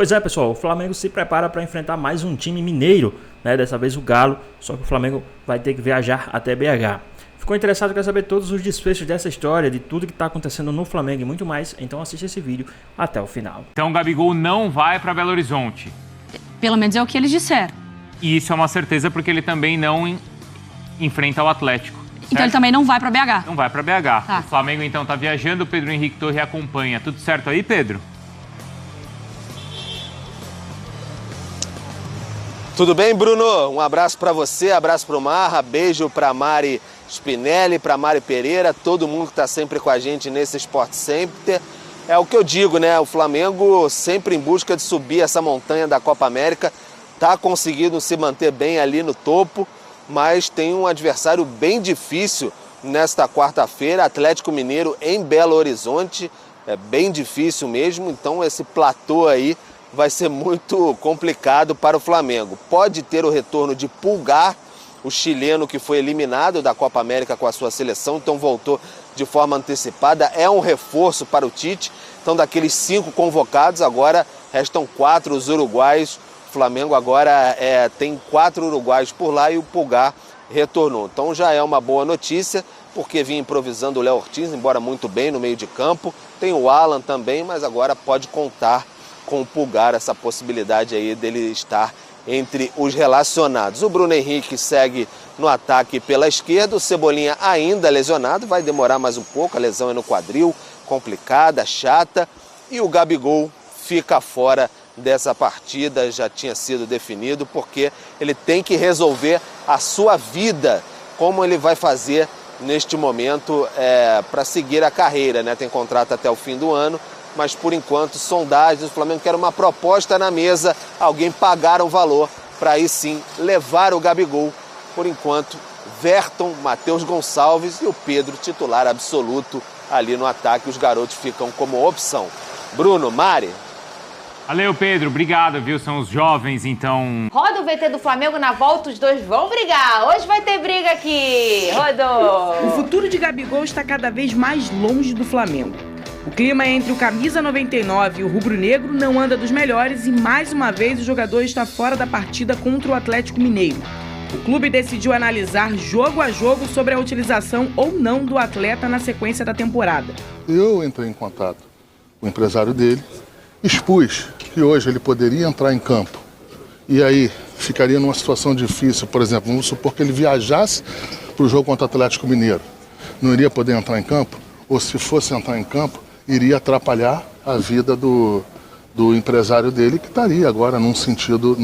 Pois é, pessoal, o Flamengo se prepara para enfrentar mais um time mineiro, né? Dessa vez o Galo, só que o Flamengo vai ter que viajar até BH. Ficou interessado, quer saber todos os desfechos dessa história, de tudo que está acontecendo no Flamengo e muito mais? Então assista esse vídeo até o final. Então o Gabigol não vai para Belo Horizonte. Pelo menos é o que eles disseram. E isso é uma certeza porque ele também não enfrenta o Atlético. Certo? Então ele também não vai para BH. Não vai para BH. Tá. O Flamengo então está viajando, o Pedro Henrique Torre acompanha. Tudo certo aí, Pedro? Tudo bem, Bruno? Um abraço para você, abraço para o Marra, beijo para Mari Spinelli, para Mari Pereira, todo mundo que está sempre com a gente nesse Sport Center. É o que eu digo, né? O Flamengo sempre em busca de subir essa montanha da Copa América, está conseguindo se manter bem ali no topo, mas tem um adversário bem difícil nesta quarta-feira, Atlético Mineiro em Belo Horizonte, é bem difícil mesmo, então esse platô aí vai ser muito complicado para o Flamengo. Pode ter o retorno de Pulgar, o chileno que foi eliminado da Copa América com a sua seleção, então voltou de forma antecipada. É um reforço para o Tite. Então, daqueles 5 convocados, agora restam 4 os uruguaios. O Flamengo agora tem 4 uruguaios por lá e o Pulgar retornou. Então já é uma boa notícia, porque vinha improvisando o Léo Ortiz, embora muito bem no meio de campo. Tem o Alan também, mas agora pode contar com o Pulgar, essa possibilidade aí dele estar entre os relacionados. O Bruno Henrique segue no ataque pela esquerda, o Cebolinha ainda lesionado, vai demorar mais um pouco, a lesão é no quadril, complicada, chata, e o Gabigol fica fora dessa partida, já tinha sido definido, porque ele tem que resolver a sua vida, como ele vai fazer neste momento para seguir a carreira, né? Tem contrato até o fim do ano, mas por enquanto, sondagens, o Flamengo quer uma proposta na mesa, alguém pagar um valor para aí sim levar o Gabigol. Por enquanto, Verton, Matheus Gonçalves e o Pedro, titular absoluto ali no ataque, os garotos ficam como opção. Bruno, Mari. Valeu, Pedro, obrigado, viu? São os jovens, então... Roda o VT do Flamengo, na volta os dois vão brigar. Hoje vai ter briga aqui. Rodou. O futuro de Gabigol está cada vez mais longe do Flamengo. O clima entre o camisa 99 e o rubro-negro não anda dos melhores e, mais uma vez, o jogador está fora da partida contra o Atlético Mineiro. O clube decidiu analisar jogo a jogo sobre a utilização ou não do atleta na sequência da temporada. Eu entrei em contato com o empresário dele, expus que hoje ele poderia entrar em campo e aí ficaria numa situação difícil, por exemplo, vamos supor que ele viajasse para o jogo contra o Atlético Mineiro, não iria poder entrar em campo, ou se fosse entrar em campo, iria atrapalhar a vida do empresário dele, que estaria agora num sentido,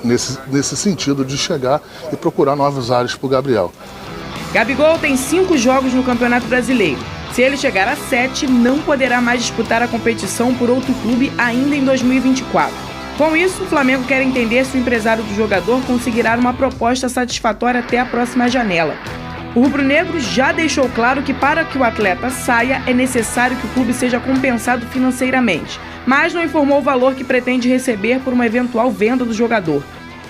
nesse sentido de chegar e procurar novos ares para o Gabriel. Gabigol tem 5 jogos no Campeonato Brasileiro. Se ele chegar a 7, não poderá mais disputar a competição por outro clube ainda em 2024. Com isso, o Flamengo quer entender se o empresário do jogador conseguirá uma proposta satisfatória até a próxima janela. O rubro-negro já deixou claro que para que o atleta saia é necessário que o clube seja compensado financeiramente, mas não informou o valor que pretende receber por uma eventual venda do jogador.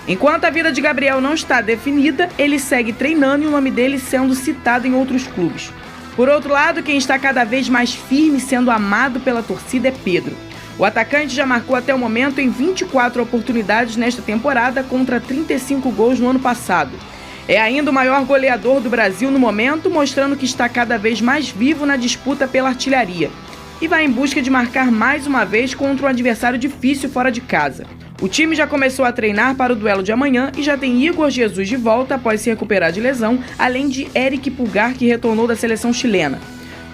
Enquanto a vida de Gabriel não está definida, ele segue treinando e o nome dele sendo citado em outros clubes. Por outro lado, quem está cada vez mais firme sendo amado pela torcida é Pedro. O atacante já marcou até o momento em 24 oportunidades nesta temporada contra 35 gols no ano passado. É ainda o maior goleador do Brasil no momento, mostrando que está cada vez mais vivo na disputa pela artilharia. E vai em busca de marcar mais uma vez contra um adversário difícil fora de casa. O time já começou a treinar para o duelo de amanhã e já tem Igor Jesus de volta após se recuperar de lesão, além de Eric Pulgar, que retornou da seleção chilena.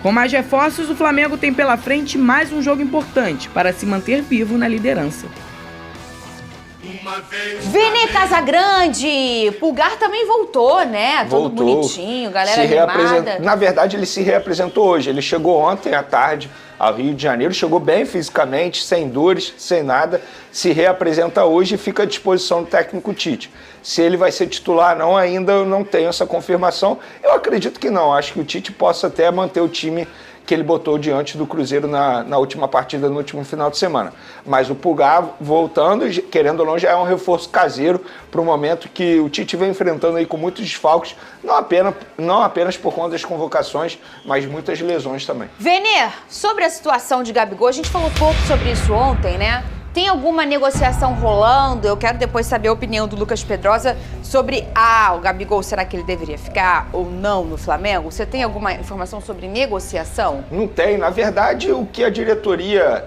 Com mais reforços, o Flamengo tem pela frente mais um jogo importante para se manter vivo na liderança. Vini Casagrande, Pulgar também voltou, né? Todo bonitinho, galera animada. Na verdade, ele se reapresentou hoje. Ele chegou ontem à tarde ao Rio de Janeiro, chegou bem fisicamente, sem dores, sem nada. Se reapresenta hoje e fica à disposição do técnico Tite. Se ele vai ser titular ou não, ainda eu não tenho essa confirmação. Eu acredito que não. Acho que o Tite possa até manter o time que ele botou diante do Cruzeiro na última partida, no último final de semana. Mas o Pulgar voltando, querendo ou não, já é um reforço caseiro para o momento que o Tite vem enfrentando aí com muitos desfalques, não apenas por conta das convocações, mas muitas lesões também. Venê, sobre a situação de Gabigol, a gente falou pouco sobre isso ontem, né? Tem alguma negociação rolando? Eu quero depois saber a opinião do Lucas Pedrosa sobre o Gabigol, será que ele deveria ficar ou não no Flamengo? Você tem alguma informação sobre negociação? Não tem. Na verdade, o que a diretoria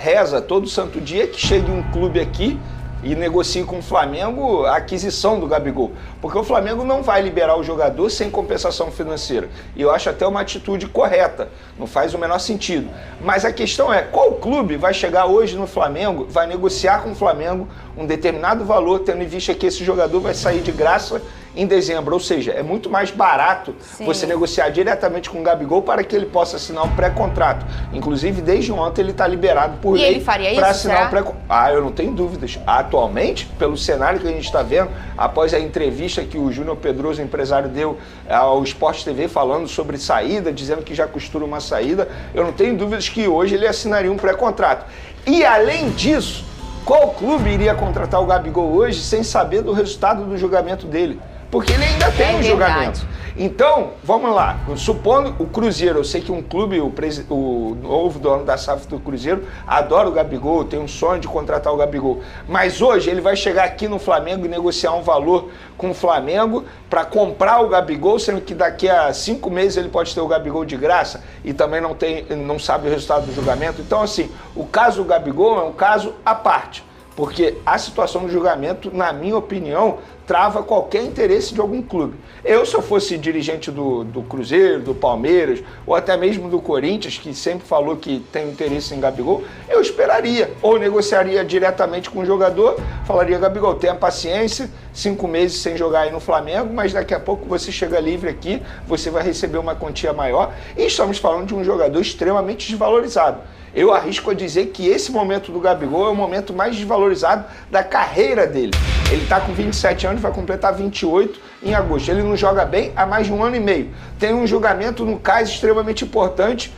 reza todo santo dia é que chegue um clube aqui e negocie com o Flamengo a aquisição do Gabigol. Porque o Flamengo não vai liberar o jogador sem compensação financeira. E eu acho até uma atitude correta. Não faz o menor sentido. Mas a questão é, qual clube vai chegar hoje no Flamengo, vai negociar com o Flamengo um determinado valor, tendo em vista que esse jogador vai sair de graça em dezembro? Ou seja, é muito mais barato você negociar diretamente com o Gabigol para que ele possa assinar um pré-contrato. Inclusive, desde ontem ele está liberado por lei para assinar um pré-contrato. Eu não tenho dúvidas. Atualmente, pelo cenário que a gente está vendo, após a entrevista que o Júnior Pedroso, empresário, deu ao Sport TV falando sobre saída, dizendo que já costura uma saída, eu não tenho dúvidas que hoje ele assinaria um pré-contrato. E além disso, qual clube iria contratar o Gabigol hoje sem saber do resultado do julgamento dele? Porque ele ainda tem um julgamento. Então, vamos lá. Supondo o Cruzeiro, eu sei que um clube, o novo dono da SAF do Cruzeiro, adora o Gabigol, tem um sonho de contratar o Gabigol. Mas hoje ele vai chegar aqui no Flamengo e negociar um valor com o Flamengo para comprar o Gabigol, sendo que daqui a 5 meses ele pode ter o Gabigol de graça e também não sabe o resultado do julgamento. Então, assim, o caso do Gabigol é um caso à parte. Porque a situação do julgamento, na minha opinião, trava qualquer interesse de algum clube. Se eu fosse dirigente do Cruzeiro, do Palmeiras, ou até mesmo do Corinthians, que sempre falou que tem interesse em Gabigol, eu esperaria, ou negociaria diretamente com o jogador, falaria, Gabigol, tenha paciência, 5 meses sem jogar aí no Flamengo, mas daqui a pouco você chega livre aqui, você vai receber uma quantia maior, e estamos falando de um jogador extremamente desvalorizado. Eu arrisco a dizer que esse momento do Gabigol é o momento mais desvalorizado da carreira dele. Ele está com 27 anos, vai completar 28 em agosto. Ele não joga bem há mais de 1 ano e meio. Tem um julgamento no CAS extremamente importante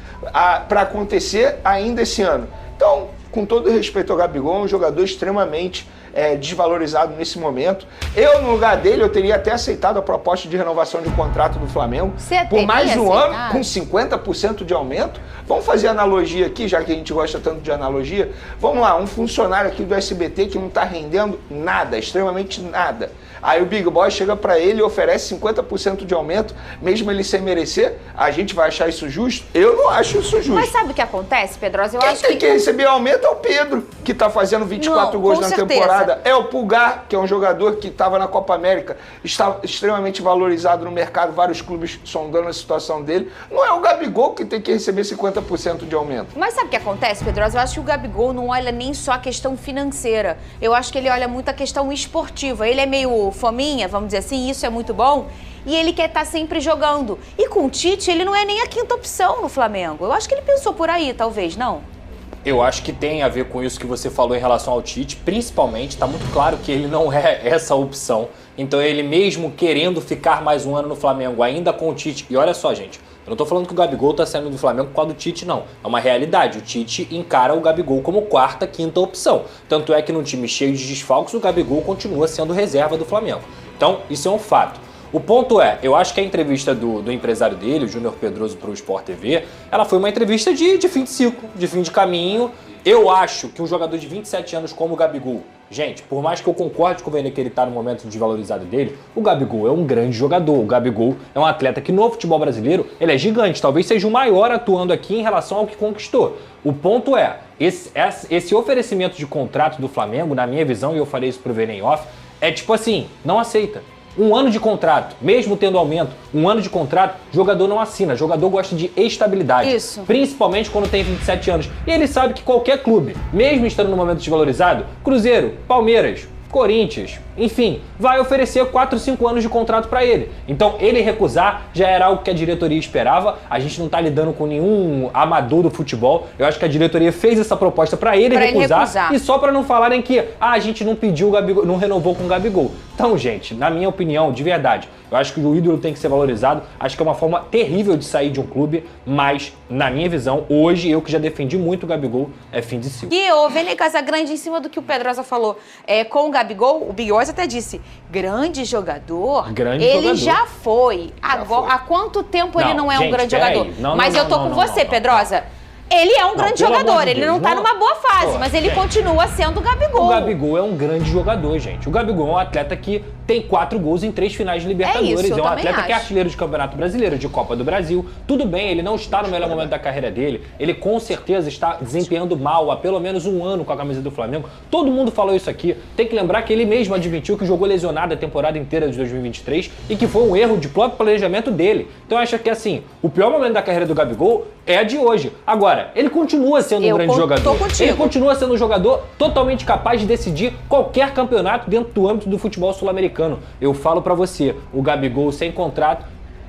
para acontecer ainda esse ano. Então, com todo respeito ao Gabigol, é um jogador extremamente desvalorizado nesse momento. Eu, no lugar dele, eu teria até aceitado a proposta de renovação de contrato do Flamengo por mais de um ano, com 50% de aumento. Vamos fazer analogia aqui, já que a gente gosta tanto de analogia. Vamos lá, um funcionário aqui do SBT que não está rendendo nada, extremamente nada. Aí o Big Boy chega para ele e oferece 50% de aumento, mesmo ele sem merecer. A gente vai achar isso justo? Eu não acho isso justo. Mas sabe o que acontece, Pedrosa? Quem tem que receber aumento é o Pedro, que está fazendo 24 gols na temporada. É o Pulgar, que é um jogador que estava na Copa América, está extremamente valorizado no mercado, vários clubes sondando a situação dele. Não é o Gabigol que tem que receber 50% de aumento. Mas sabe o que acontece, Pedrosa? Eu acho que o Gabigol não olha nem só a questão financeira. Eu acho que ele olha muito a questão esportiva. Ele é meio fominha, vamos dizer assim, isso é muito bom. E ele quer estar sempre jogando. E com o Tite, ele não é nem a 5ª opção no Flamengo. Eu acho que ele pensou por aí, talvez, não? Eu acho que tem a ver com isso que você falou em relação ao Tite, principalmente, está muito claro que ele não é essa opção. Então ele mesmo querendo ficar mais um ano no Flamengo, ainda com o Tite, e olha só, gente, eu não estou falando que o Gabigol está saindo do Flamengo por causa do Tite, não. É uma realidade, o Tite encara o Gabigol como 4ª, 5ª opção. Tanto é que num time cheio de desfalques, o Gabigol continua sendo reserva do Flamengo. Então, isso é um fato. O ponto é, eu acho que a entrevista do empresário dele, o Júnior Pedroso, para o Sport TV, ela foi uma entrevista de fim de ciclo, de fim de caminho. Eu acho que um jogador de 27 anos como o Gabigol, gente, por mais que eu concorde com o Vene que ele está no momento desvalorizado dele, o Gabigol é um grande jogador. O Gabigol é um atleta que no futebol brasileiro, ele é gigante, talvez seja o maior atuando aqui em relação ao que conquistou. O ponto é, esse oferecimento de contrato do Flamengo, na minha visão, e eu falei isso pro Vene off, é tipo assim, não aceita. 1 ano de contrato, mesmo tendo aumento, 1 ano de contrato, jogador não assina. Jogador gosta de estabilidade. Isso. Principalmente quando tem 27 anos. E ele sabe que qualquer clube, mesmo estando no momento desvalorizado, Cruzeiro, Palmeiras, Corinthians, enfim, vai oferecer 4, 5 anos de contrato para ele. Então, ele recusar já era algo que a diretoria esperava. A gente não tá lidando com nenhum amador do futebol. Eu acho que a diretoria fez essa proposta para ele recusar. E só para não falarem que a gente não pediu o Gabigol, não renovou com o Gabigol. Então, gente, na minha opinião, de verdade, eu acho que o ídolo tem que ser valorizado. Acho que é uma forma terrível de sair de um clube, mas, na minha visão, hoje, eu que já defendi muito o Gabigol, é fim de ciclo. E o Vene Casagrande, em cima do que o Pedrosa falou, com o Gabigol, o Big Boy até disse, grande jogador, ele já foi. Agora, há quanto tempo ele não é um grande jogador? Mas eu tô com você, Pedrosa. Ele é um grande pelo amor jogador, de ele Deus, não tá não- numa boa fase, Pô, mas ele gente. continua sendo o Gabigol. O Gabigol é um grande jogador, gente. O Gabigol é um atleta que tem 4 gols em 3 finais de Libertadores. isso, eu É um também atleta que é acho. artilheiro de Campeonato Brasileiro, de Copa do Brasil. Tudo bem, ele não está no melhor momento da carreira dele. Ele com certeza está desempenhando mal há pelo menos um ano com a camisa do Flamengo. Todo mundo falou isso aqui. Tem que lembrar que ele mesmo admitiu que jogou lesionado a temporada inteira de 2023 e que foi um erro de próprio planejamento dele. Então eu acho que assim, o pior momento da carreira do Gabigol é a de hoje. Agora, ele continua sendo um grande jogador. tô contigo. Ele continua sendo um jogador totalmente capaz de decidir qualquer campeonato dentro do âmbito do futebol sul-americano. Eu falo pra você, o Gabigol sem contrato,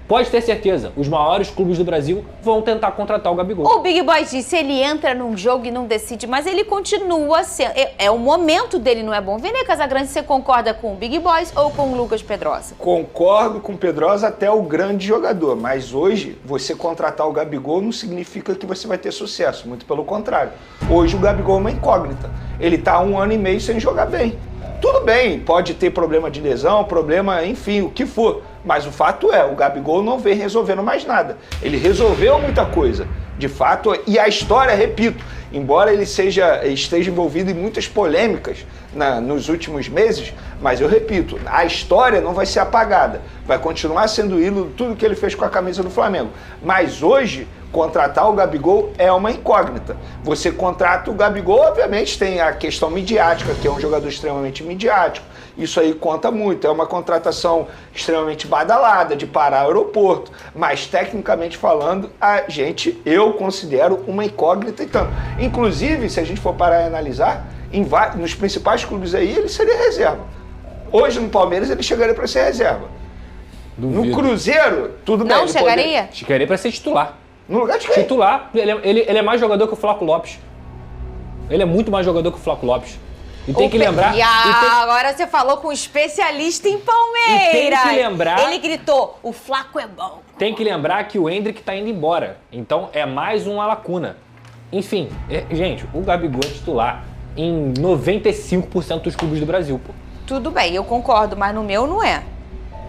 pode ter certeza, os maiores clubes do Brasil vão tentar contratar o Gabigol. O Big Boy disse, ele entra num jogo e não decide, mas ele continua sendo... É o momento dele, não é bom? Vene Casagrande, você concorda com o Big Boys ou com o Lucas Pedrosa? Concordo com o Pedrosa até o grande jogador, mas hoje você contratar o Gabigol não significa que você vai ter sucesso, muito pelo contrário. Hoje o Gabigol é uma incógnita, ele tá há 1 ano e meio sem jogar bem. Tudo bem, pode ter problema de lesão, problema, enfim, o que for. Mas o fato é, o Gabigol não vem resolvendo mais nada. Ele resolveu muita coisa, de fato, e a história, repito, embora ele esteja envolvido em muitas polêmicas nos últimos meses, mas eu repito, a história não vai ser apagada. Vai continuar sendo ídolo tudo que ele fez com a camisa do Flamengo. Mas hoje, contratar o Gabigol é uma incógnita. Você contrata o Gabigol, obviamente tem a questão midiática, que é um jogador extremamente midiático. Isso aí conta muito, é uma contratação extremamente badalada, de parar aeroporto. Mas, tecnicamente falando, eu considero uma incógnita e tanto. Inclusive, se a gente for parar e analisar, nos principais clubes aí, ele seria reserva. Hoje, no Palmeiras, ele chegaria para ser reserva. Duvido. No Cruzeiro, tudo bem. Não ele chegaria? Chegaria pra ser titular. No lugar de quem? Titular, ele é mais jogador que o Flaco Lopes. Ele é muito mais jogador que o Flaco Lopes. E tem que lembrar... Agora você falou com um especialista em Palmeiras. E tem que lembrar... Ele gritou, o Flaco é bom. Tem que lembrar que o Endrick tá indo embora. Então é mais uma lacuna. Enfim, gente, o Gabigol é titular em 95% dos clubes do Brasil, pô. Tudo bem, eu concordo, mas no meu não é.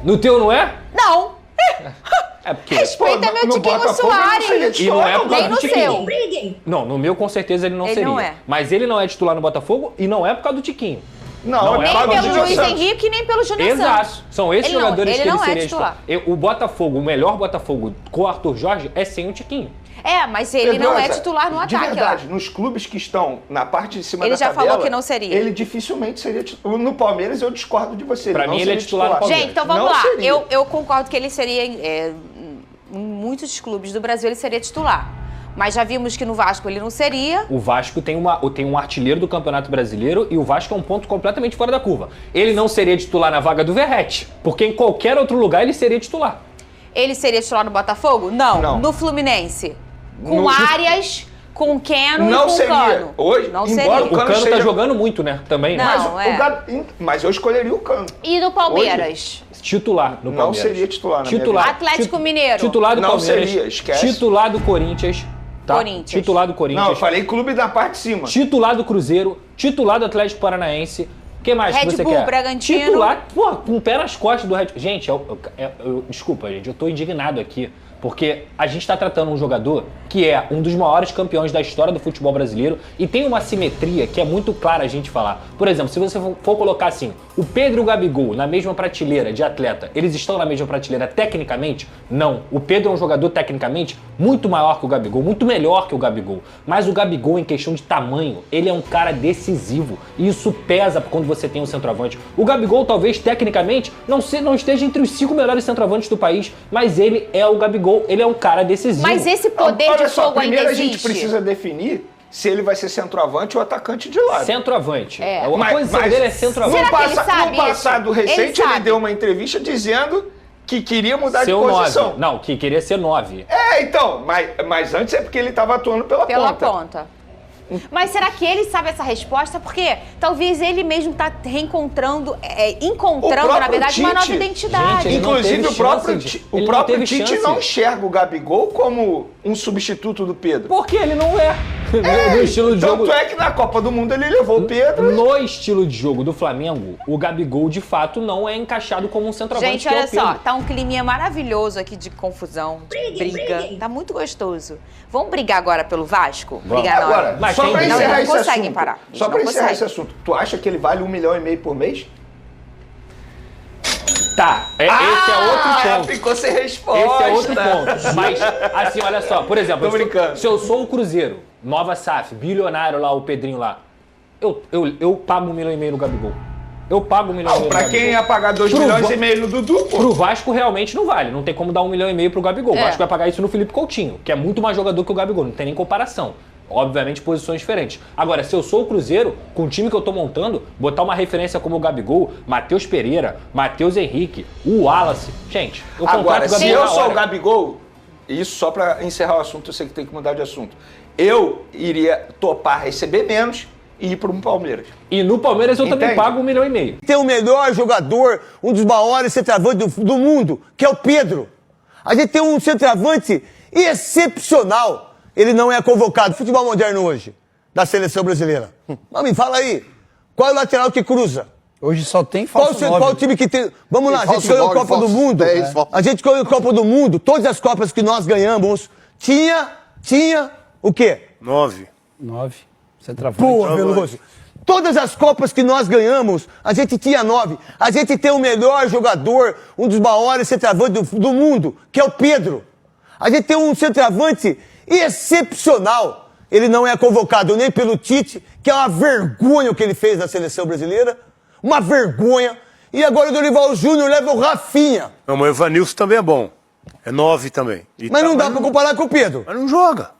No teu não é? Não. É porque... Respeita meu Tiquinho Soares. E não é por causa Nem do no Tiquinho. seu. Não, no meu com certeza ele não Ele seria. não é. Mas ele não é titular no Botafogo e não é por causa do Tiquinho. Não, Não é é por causa Nem do pelo Júnior Luiz Santos. Henrique, nem pelo Júnior Santos. Exato. São esses Ele não- jogadores ele que ele não é seria titular. O Botafogo, o melhor Botafogo com o Arthur Jorge é sem o Tiquinho. É, mas ele não é Pedrosa, titular no de ataque, verdade, ó. nos clubes que estão na parte de cima Ele da já tabela... falou que não seria. Ele dificilmente seria titular. No Palmeiras eu discordo de você. Pra não mim, ele é seria titular no Palmeiras. Gente, então vamos Não lá. seria. Eu concordo que ele seria... em muitos clubes do Brasil ele seria titular. Mas já vimos que no Vasco ele não seria. O Vasco tem um artilheiro do Campeonato Brasileiro e o Vasco é um ponto completamente fora da curva. Ele não seria titular na vaga do Verratti, porque em qualquer outro lugar ele seria titular. Ele seria titular no Botafogo? Não. Não. No Fluminense? Com No- Arias, com Keno Não e com seria. Cano. Hoje, não embora seria. O Cano seja- tá jogando muito, né? Também, né? Não. Mas eu escolheria o Cano. E no Palmeiras? Titular no Não Palmeiras. seria titular na minha Titular. vida. Atlético Mineiro? Titular do Não Palmeiras. seria, esquece. Titular do Corinthians. Tá? Corinthians. Titular do Corinthians. Não, eu falei clube da parte de cima. Titular do Cruzeiro, titular do Atlético Paranaense. O que mais Red que você Bull, quer? Bragantino. Titular, pô, com o pé nas costas do Red Bull. Gente, desculpa, gente, eu tô indignado aqui. Porque a gente tá tratando um jogador que é um dos maiores campeões da história do futebol brasileiro e tem uma simetria que é muito clara a gente falar. Por exemplo, se você for colocar assim, o Pedro e o Gabigol na mesma prateleira de atleta, eles estão na mesma prateleira tecnicamente? Não. O Pedro é um jogador tecnicamente muito maior que o Gabigol, muito melhor que o Gabigol. Mas o Gabigol, em questão de tamanho, ele é um cara decisivo. E isso pesa quando você tem um centroavante. O Gabigol, talvez, tecnicamente, não esteja entre os 5 melhores centroavantes do país, mas ele é o Gabigol, ele é um cara decisivo. Mas esse poder Olha de só, fogo ainda primeiro a existe. gente precisa definir se ele vai ser centroavante ou atacante de lado. Centroavante. É. A posição Mas dele é centroavante. Será que ele sabe No passado isso? recente, Ele ele sabe. deu uma entrevista dizendo que queria mudar Ser de o posição. 9. Não, que queria ser 9. Então, mas antes é porque ele estava atuando pela ponta. Mas será que ele sabe essa resposta? Porque talvez ele mesmo tá reencontrando, encontrando, na próprio verdade, uma nova Tite. identidade. Gente, ele não Inclusive, teve o próprio, chance de- o ele não próprio teve Tite chance. não enxerga o Gabigol como um substituto do Pedro. Porque ele não é. No estilo de jogo... Tanto é que na Copa do Mundo ele levou o Pedro. No estilo de jogo do Flamengo, o Gabigol, de fato, não é encaixado como um centroavante. Gente, olha só, tá um climinha maravilhoso aqui de confusão, de briga. Tá muito gostoso. Vamos brigar agora pelo Vasco? Brigar agora, mas só pra encerrar esse conseguem assunto. parar. Só pra encerrar esse assunto. Tu acha que ele vale 1,5 milhão por mês? Tá, esse é outro ponto. Ficou sem resposta. Esse é outro ponto. Mas, assim, olha só, por exemplo, Tô se eu sou o Cruzeiro, nova SAF, bilionário lá, o Pedrinho lá, eu pago 1,5 milhão no Gabigol. Eu pago 1,5 milhão no Pra Gabigol. quem ia pagar 2,5 milhões no Dudu, pô. Pro Vasco realmente não vale. Não tem como dar 1,5 milhão pro Gabigol. O Vasco vai pagar isso no Felipe Coutinho, que é muito mais jogador que o Gabigol. Não tem nem comparação. Obviamente, posições diferentes. Agora, se eu sou o Cruzeiro, com o time que eu tô montando, botar uma referência como o Gabigol, Matheus Pereira, Matheus Henrique, o Wallace. Gente, eu contrato Agora, o Gabigol. se eu sou o Gabigol, isso só pra encerrar o assunto, eu sei que tem que mudar de assunto. Eu iria topar receber menos e ir para um Palmeiras. E no Palmeiras eu também pago 1,5 milhão. Tem o melhor jogador, um dos maiores centroavantes do mundo, que é o Pedro. A gente tem um centroavante excepcional. Ele não é convocado. Futebol moderno hoje, da seleção brasileira. Mas me fala aí, qual é o lateral que cruza? Hoje só tem falso Qual o time que tem... Vamos lá, a gente ganhou a Copa do Mundo. A gente ganhou a Copa do Mundo. Todas as Copas que nós ganhamos, tinha o quê? 9. Centroavante. Boa, Veloso. Todas as Copas que nós ganhamos, a gente tinha 9. A gente tem o melhor jogador, um dos maiores centroavantes do mundo, que é o Pedro. A gente tem um centroavante excepcional. Ele não é convocado nem pelo Tite, que é uma vergonha o que ele fez na seleção brasileira. Uma vergonha. E agora o Dorival Júnior leva o Rafinha. Não, mas o Evanilson também é bom. É 9 também. Mas não dá pra comparar com o Pedro. Mas não joga.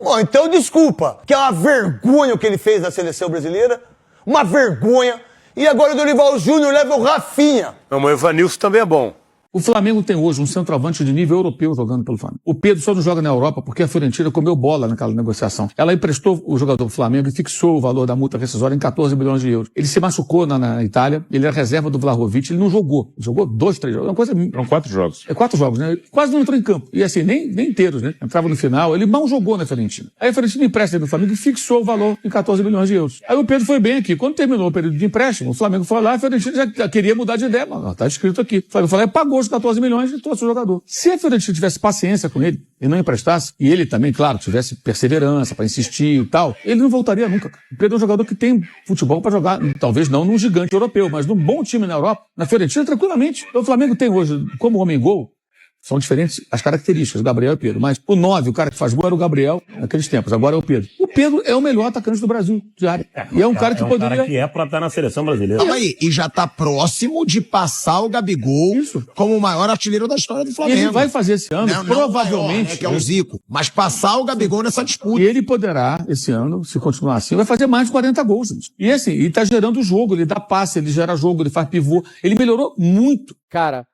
Bom, então desculpa, que é uma vergonha o que ele fez na seleção brasileira. Uma vergonha. E agora o Dorival Júnior leva o Rafinha. Não, mas o Evanilson também é bom. O Flamengo tem hoje um centroavante de nível europeu jogando pelo Flamengo. O Pedro só não joga na Europa porque a Fiorentina comeu bola naquela negociação. Ela emprestou o jogador do Flamengo e fixou o valor da multa rescisória em 14 milhões de euros. Ele se machucou na Itália, ele era reserva do Vlahovic, ele não jogou. Jogou 2, 3 jogos. Uma coisa... São 4 jogos. 4 jogos, né? Quase não entrou em campo. E assim, nem inteiros, né? Entrava no final, ele mal jogou na Fiorentina. Aí a Fiorentina empresta ele no Flamengo e fixou o valor em 14 milhões de euros. Aí o Pedro foi bem aqui. Quando terminou o período de empréstimo, o Flamengo foi lá, a Fiorentina já queria mudar de ideia. Mas tá escrito aqui. O Flamengo falou, pagou os 14 milhões e trouxe o jogador. Se a Fiorentina tivesse paciência com ele e não emprestasse, e ele também, claro, tivesse perseverança para insistir e tal, ele não voltaria nunca. O Pedro é um jogador que tem futebol para jogar, talvez não num gigante europeu, mas num bom time na Europa, na Fiorentina, tranquilamente. Então o Flamengo tem hoje, como homem-gol, são diferentes as características, Gabriel e Pedro. Mas o 9, o cara que faz gol, era o Gabriel naqueles tempos. Agora é o Pedro. O Pedro é o melhor atacante do Brasil, de área. E é um cara que poderia... cara que é pra estar na seleção brasileira. Calma aí, e já tá próximo de passar o Gabigol como o maior artilheiro da história do Flamengo. Ele vai fazer esse ano, provavelmente... Maior, né, que é o Zico. Mas passar o Gabigol nessa disputa. E ele poderá, esse ano, se continuar assim, vai fazer mais de 40 gols. Gente. E assim, ele tá gerando jogo, ele dá passe, ele gera jogo, ele faz pivô. Ele melhorou muito. Cara...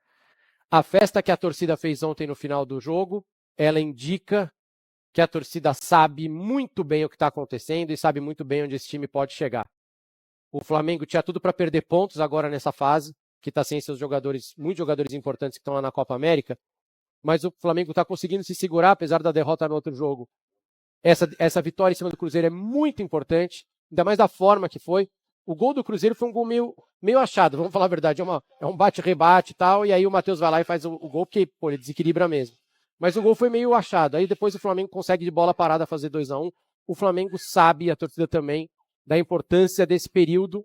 A festa que a torcida fez ontem no final do jogo, ela indica que a torcida sabe muito bem o que está acontecendo e sabe muito bem onde esse time pode chegar. O Flamengo tinha tudo para perder pontos agora nessa fase, que está sem seus jogadores, muitos jogadores importantes que estão lá na Copa América, mas o Flamengo está conseguindo se segurar, apesar da derrota no outro jogo. Essa vitória em cima do Cruzeiro é muito importante, ainda mais da forma que foi. O gol do Cruzeiro foi um gol meio achado, vamos falar a verdade, é um bate-rebate e tal, e aí o Matheus vai lá e faz o gol, porque ele desequilibra mesmo. Mas o gol foi meio achado, aí depois o Flamengo consegue de bola parada fazer 2-1, o Flamengo sabe, a torcida também, da importância desse período,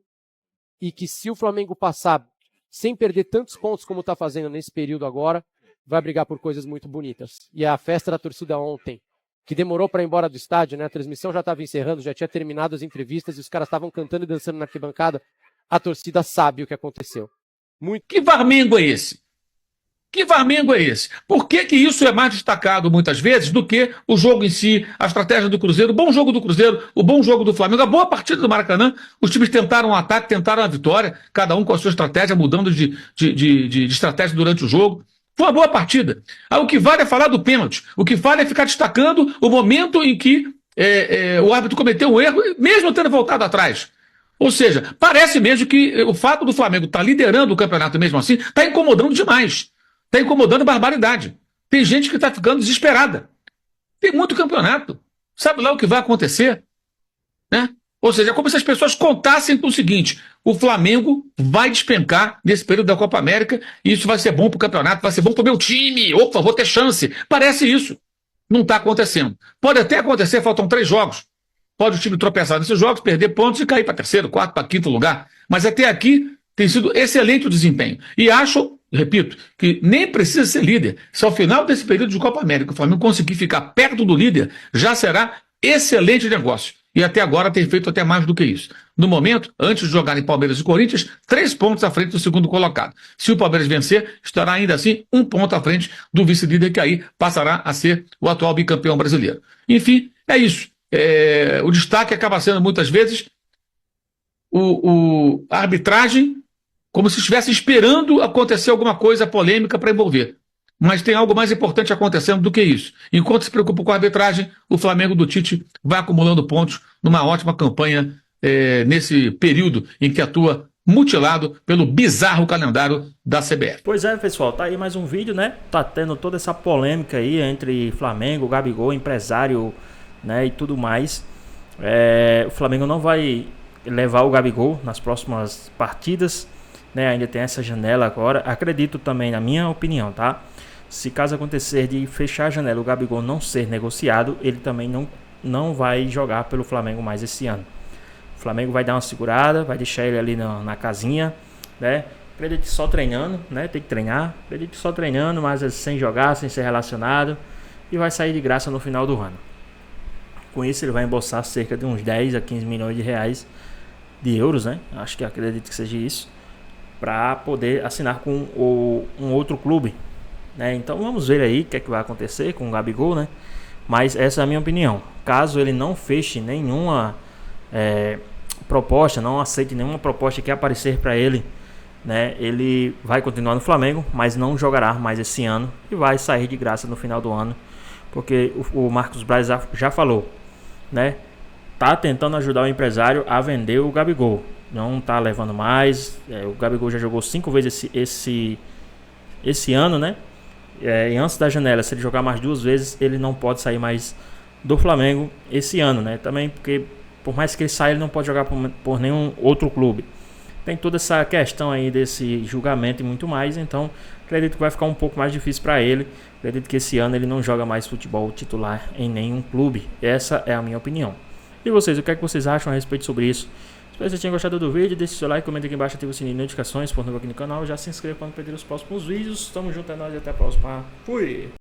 e que se o Flamengo passar sem perder tantos pontos como está fazendo nesse período agora, vai brigar por coisas muito bonitas. E a festa da torcida ontem, que demorou para ir embora do estádio, né? A transmissão já estava encerrando, já tinha terminado as entrevistas e os caras estavam cantando e dançando na arquibancada. A torcida sabe o que aconteceu. Que Flamengo é esse? Que Flamengo é esse? Por que que isso é mais destacado muitas vezes do que o jogo em si, a estratégia do Cruzeiro, o bom jogo do Cruzeiro, o bom jogo do Flamengo, a boa partida do Maracanã? Os times tentaram um ataque, tentaram a vitória, cada um com a sua estratégia, mudando de estratégia durante o jogo. Foi uma boa partida. Aí o que vale é falar do pênalti. O que vale é ficar destacando o momento em que o árbitro cometeu um erro, mesmo tendo voltado atrás. Ou seja, parece mesmo que o fato do Flamengo estar liderando o campeonato mesmo assim, está incomodando demais. Está incomodando barbaridade. Tem gente que está ficando desesperada. Tem muito campeonato. Sabe lá o que vai acontecer? Né? Ou seja, é como se as pessoas contassem com o seguinte: o Flamengo vai despencar nesse período da Copa América e isso vai ser bom para o campeonato, vai ser bom para o meu time, opa, vou ter chance. Parece isso. Não está acontecendo. Pode até acontecer, faltam 3 jogos. Pode o time tropeçar nesses jogos, perder pontos e cair para 3º, 4º, para 5º lugar. Mas até aqui tem sido excelente o desempenho. E acho, repito, que nem precisa ser líder. Se ao final desse período de Copa América o Flamengo conseguir ficar perto do líder, já será excelente negócio. E até agora tem feito até mais do que isso. No momento, antes de jogar em Palmeiras e Corinthians, 3 pontos à frente do segundo colocado. Se o Palmeiras vencer, estará ainda assim 1 ponto à frente do vice-líder, que aí passará a ser o atual bicampeão brasileiro. Enfim, é isso. O destaque acaba sendo muitas vezes a arbitragem, como se estivesse esperando acontecer alguma coisa polêmica para envolver. Mas tem algo mais importante acontecendo do que isso. Enquanto se preocupa com a arbitragem, o Flamengo do Tite vai acumulando pontos numa ótima campanha nesse período em que atua mutilado pelo bizarro calendário da CBF. Pois é, pessoal, tá aí mais um vídeo, né? Tá tendo toda essa polêmica aí entre Flamengo, Gabigol, empresário, né, e tudo mais. O Flamengo não vai levar o Gabigol nas próximas partidas, né? Ainda tem essa janela agora. Acredito também, na minha opinião, tá? Se caso acontecer de fechar a janela, o Gabigol não ser negociado, ele também não vai jogar pelo Flamengo mais esse ano. O Flamengo vai dar uma segurada, vai deixar ele ali na casinha, né? Acredito que só treinando, né? Tem que treinar. Acredito que só treinando, mas sem jogar, sem ser relacionado. E vai sair de graça no final do ano. Com isso ele vai embolsar cerca de uns 10 a 15 milhões de reais, de euros, né? Acho que acredito que seja isso, para poder assinar com um outro clube, né? Então vamos ver aí o que é que vai acontecer com o Gabigol, né? Mas essa é a minha opinião. Caso ele não feche nenhuma proposta, não aceite nenhuma proposta que aparecer para ele, né? Ele vai continuar no Flamengo, mas não jogará mais esse ano e vai sair de graça no final do ano, porque o Marcos Braz já falou, né? Tá tentando ajudar o empresário a vender o Gabigol. Não tá levando mais. O Gabigol já jogou 5 vezes esse ano, né? E antes da janela, se ele jogar mais 2 vezes, ele não pode sair mais do Flamengo esse ano, né? Também porque, por mais que ele saia, ele não pode jogar por nenhum outro clube. Tem toda essa questão aí desse julgamento e muito mais. Então, acredito que vai ficar um pouco mais difícil para ele. Acredito que esse ano ele não joga mais futebol titular em nenhum clube. Essa é a minha opinião. E vocês, o que é que vocês acham a respeito sobre isso? Espero que vocês tenham gostado do vídeo. Deixe seu like, comente aqui embaixo, ative o sininho de notificações, por novo aqui no canal. Já se inscreva para não perder os próximos vídeos. Tamo junto, é nóis e até a próxima. Fui!